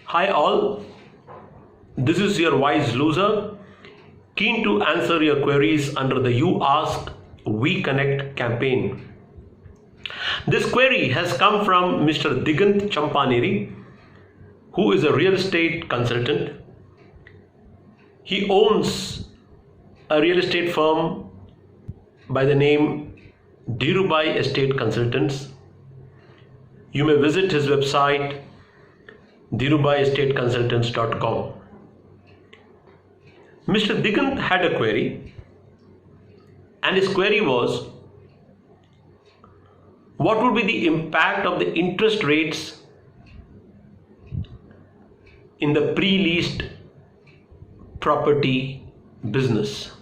Hi, all. This is your wise loser, keen to answer your queries under the You Ask, We Connect campaign. This query has come from Mr. Digant Champaneri, who is a real estate consultant. He owns a real estate firm by the name Dhirubhai Estate Consultants. You may visit his website dhirubhaiestateconsultants.com. Mr. Digant had a query, and his query was, what would be the impact of the interest rates in the pre-leased property business?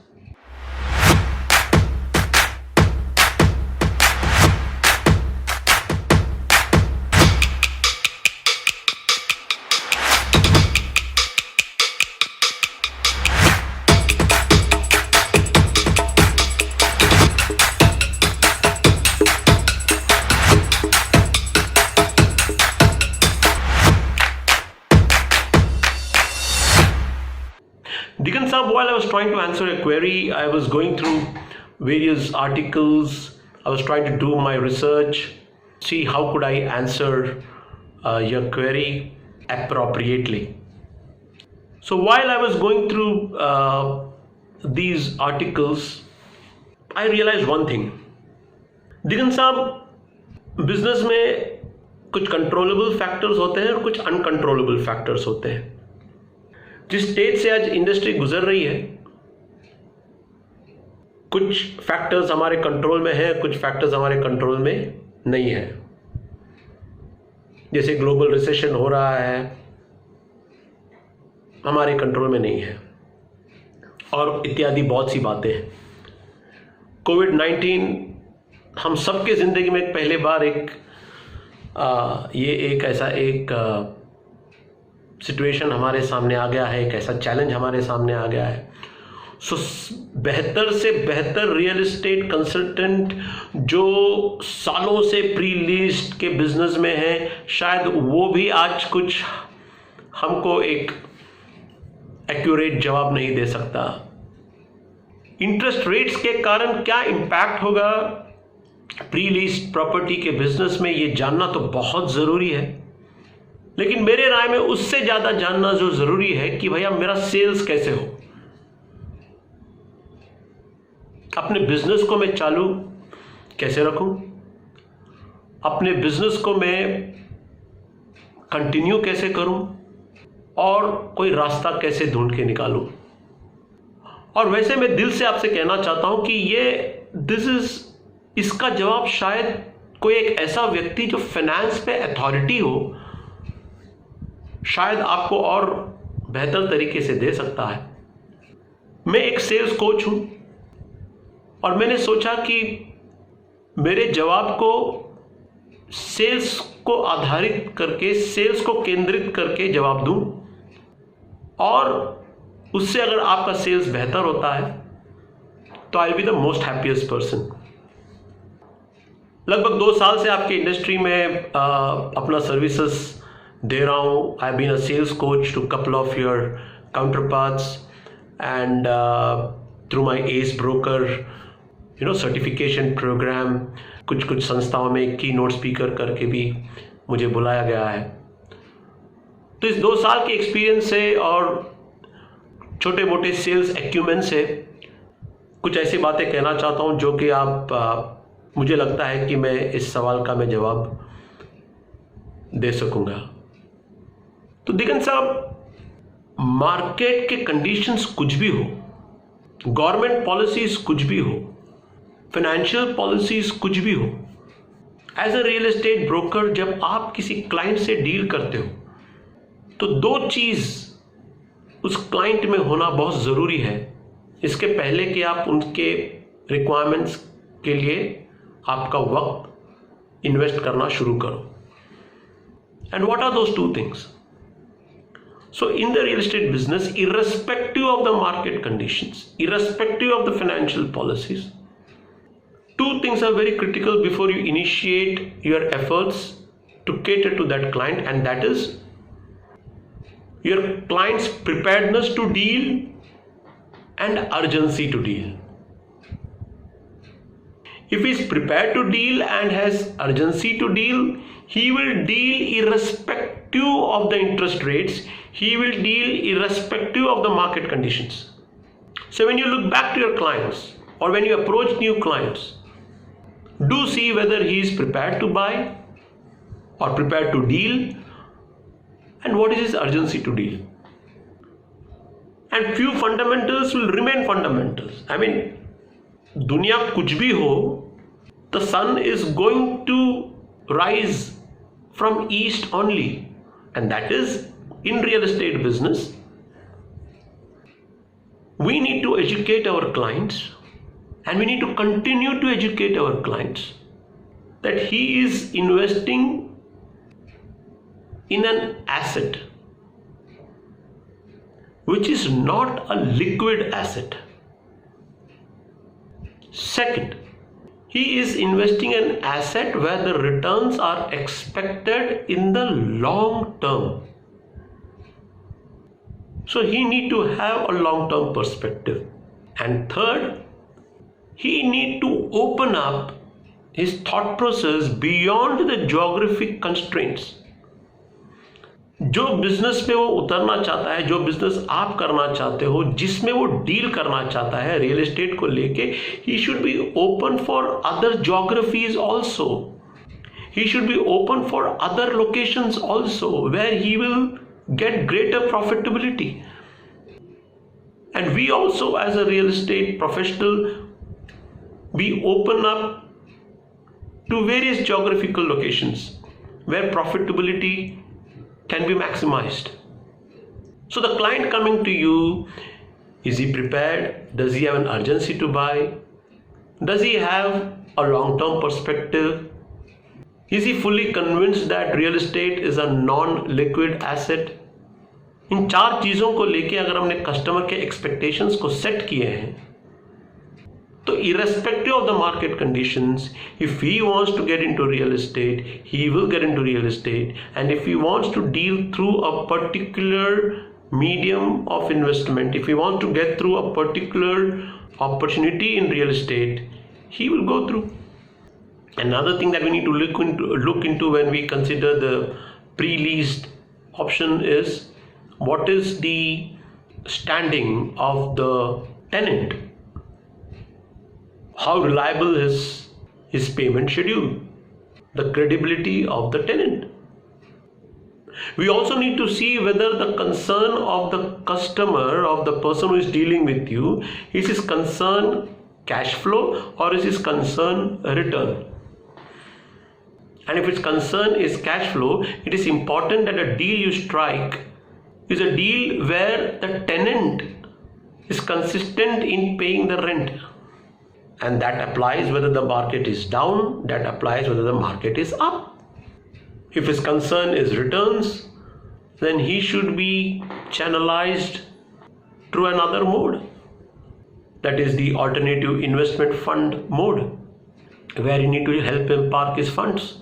Digant Saab, while I was trying to answer a query, I was going through various articles. I was trying to do my research, see how could I answer your query appropriately. So while I was going through these articles, I realized one thing. Digant Saab, business में कुछ controllable factors होते हैं और कुछ uncontrollable factors होते हैं. जिस stage से आज इंडस्ट्री गुजर रही है, कुछ फैक्टर्स हमारे कंट्रोल में है, कुछ फैक्टर्स हमारे कंट्रोल में नहीं है. जैसे ग्लोबल रिसेशन हो रहा है, हमारे कंट्रोल में नहीं है, और इत्यादि बहुत सी बातें हैं. कोविड-19 हम सबके ज़िंदगी में पहले बार ये एक ऐसा सिचुएशन हमारे सामने आ गया है, एक ऐसा चैलेंज हमारे सामने आ गया है. सो बेहतर से बेहतर रियल एस्टेट कंसल्टेंट जो सालों से प्री लीज्ड के बिजनेस में है, शायद वो भी आज कुछ हमको एक एक्यूरेट जवाब नहीं दे सकता. इंटरेस्ट रेट्स के कारण क्या इम्पैक्ट होगा प्री लीज्ड प्रॉपर्टी के बिजनेस में, ये जानना तो बहुत ज़रूरी है. लेकिन मेरे राय में उससे ज़्यादा जानना जो ज़रूरी है कि भैया मेरा सेल्स कैसे हो, अपने बिजनेस को मैं चालू कैसे रखूं, अपने बिजनेस को मैं कंटिन्यू कैसे करूं, और कोई रास्ता कैसे ढूंढ के निकालूं. और वैसे मैं दिल से आपसे कहना चाहता हूं कि इसका जवाब शायद कोई एक ऐसा व्यक्ति जो फाइनेंस पे अथॉरिटी हो, शायद आपको और बेहतर तरीके से दे सकता है. मैं एक सेल्स कोच हूं, और मैंने सोचा कि मेरे जवाब को सेल्स को आधारित करके, सेल्स को केंद्रित करके जवाब दूं, और उससे अगर आपका सेल्स बेहतर होता है तो I will be the most happiest person. लगभग 2 साल से आपके इंडस्ट्री में अपना सर्विसेज दे रहा हूँ. I have been a sales coach to couple of your counterparts, and through my S broker certification programme, कुछ संस्थाओं में की नोट स्पीकर करके भी मुझे बुलाया गया है. तो इस 2 साल के एक्सपीरियंस से और छोटे मोटे सेल्स एक्यूमेन से कुछ ऐसी बातें कहना चाहता हूँ जो कि मुझे लगता है कि मैं इस सवाल का मैं जवाब दे सकूंगा. तो दिगंत साहब, मार्केट के कंडीशंस कुछ भी हो, गवर्नमेंट पॉलिसीज कुछ भी हो, फाइनेंशियल पॉलिसीज कुछ भी हो, as a real estate broker जब आप किसी क्लाइंट से डील करते हो तो 2 चीज़ उस क्लाइंट में होना बहुत ज़रूरी है, इसके पहले कि आप उनके रिक्वायरमेंट्स के लिए आपका वक्त इन्वेस्ट करना शुरू करो. And what are those 2 things? So in the real estate business, irrespective of the market conditions, irrespective of the financial policies, 2 things are very critical before you initiate your efforts to cater to that client, and that is your client's preparedness to deal and urgency to deal. If he is prepared to deal and has urgency to deal, he will deal irrespective of the interest rates. He will deal irrespective of the market conditions. So when you look back to your clients or when you approach new clients, do see whether he is prepared to buy or prepared to deal, and what is his urgency to deal. And few fundamentals will remain fundamentals. I mean, दुनिया कुछ भी हो, the sun is going to rise from east only, and that is in real estate business. We need to educate our clients, and we need to continue to educate our clients that he is investing in an asset which is not a liquid asset. Second, he is investing in an asset where the returns are expected in the long term. So he need to have a long-term perspective. And third, he need to open up his thought process beyond the geographic constraints. जो business पे वो उतरना चाहता है, जो business आप करना चाहते हो, जिसमें वो डील करना चाहता है रियल एस्टेट को लेके, he should be open for other geographies also. He should be open for other locations also where he will get greater profitability. And we also as a real estate professional, we open up to various geographical locations where profitability can be maximized. So the client coming to you, is he prepared? Does he have an urgency to buy? Does he have a long-term perspective? Is he fully convinced that real estate is a non-liquid asset? इन चार चीज़ों को लेके अगर हमने customer के expectations को set किए हैं, तो irrespective of the market conditions, if he wants to get into real estate, he will get into real estate. And if he wants to deal through a particular medium of investment, if he wants to get through a particular opportunity in real estate, he will go through. Another thing that we need to look into when we consider the pre-leased option is what is the standing of the tenant. How reliable is his payment schedule, the credibility of the tenant. We also need to see whether the concern of the customer, of the person who is dealing with you, is his concern cash flow or is his concern return. And if its concern is cash flow, it is important that a deal you strike is a deal where the tenant is consistent in paying the rent. And that applies whether the market is down, that applies whether the market is up. If his concern is returns, then he should be channelized through another mode. That is the alternative investment fund mode, where you need to help him park his funds.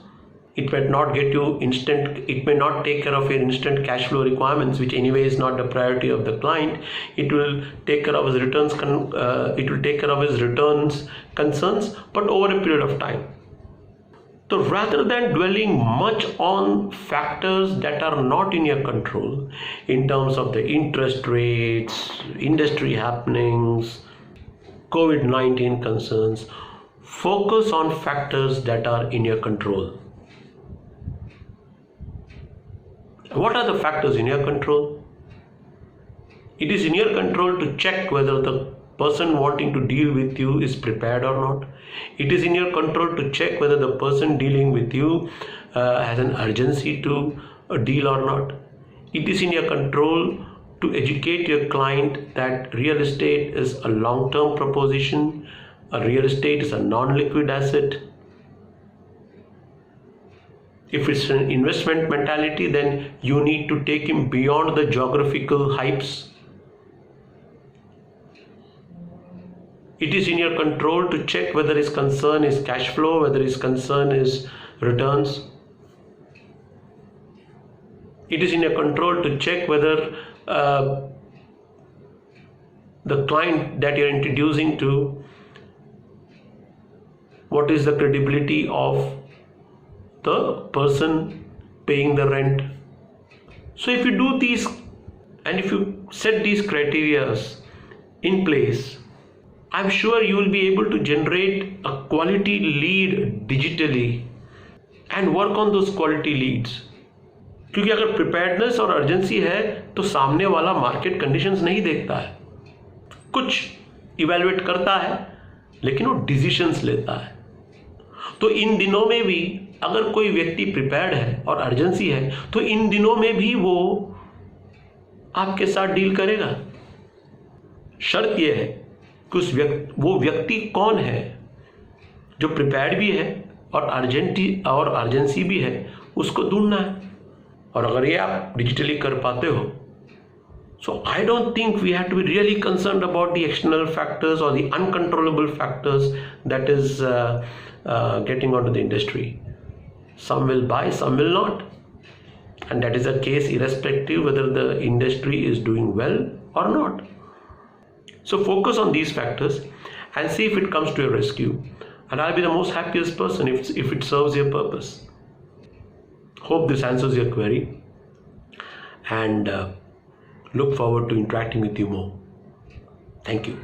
It may not get you it may not take care of your instant cash flow requirements, which anyway is not the priority of the client. It will take care of his returns, concerns, but over a period of time. So rather than dwelling much on factors that are not in your control, in terms of the interest rates, industry happenings, COVID-19 concerns, focus on factors that are in your control. What are the factors in your control? It is in your control to check whether the person wanting to deal with you is prepared or not. It is in your control to check whether the person dealing with you has an urgency to deal or not. It is in your control to educate your client that real estate is a long-term proposition, a real estate is a non-liquid asset. If it's an investment mentality, then you need to take him beyond the geographical hypes. It is in your control to check whether his concern is cash flow, whether his concern is returns. it is in your control to check whether the client that you're introducing to, what is the credibility of the person paying the rent. So if you do these and if you set these criteria in place, I'm sure you will be able to generate a quality lead digitally and work on those quality leads. क्योंकि अगर preparedness और urgency है तो सामने वाला market conditions नहीं देखता है, कुछ इवेलुएट करता है लेकिन वो डिसीजंस लेता है. तो इन दिनों में भी अगर कोई व्यक्ति प्रिपेयर्ड है और अर्जेंसी है तो इन दिनों में भी वो आपके साथ डील करेगा. शर्त यह है कि वो व्यक्ति कौन है जो प्रिपेयर्ड भी है और अर्जेंसी भी है, उसको ढूंढना है. और अगर ये आप डिजिटली कर पाते हो, so I don't think we have to be really concerned about the external factors or the uncontrollable factors that is getting onto the industry. Some will buy, some will not, and that is the case irrespective whether the industry is doing well or not. So focus on these factors and see if it comes to your rescue, and I'll be the most happiest person if it serves your purpose. Hope this answers your query, and look forward to interacting with you more. Thank you.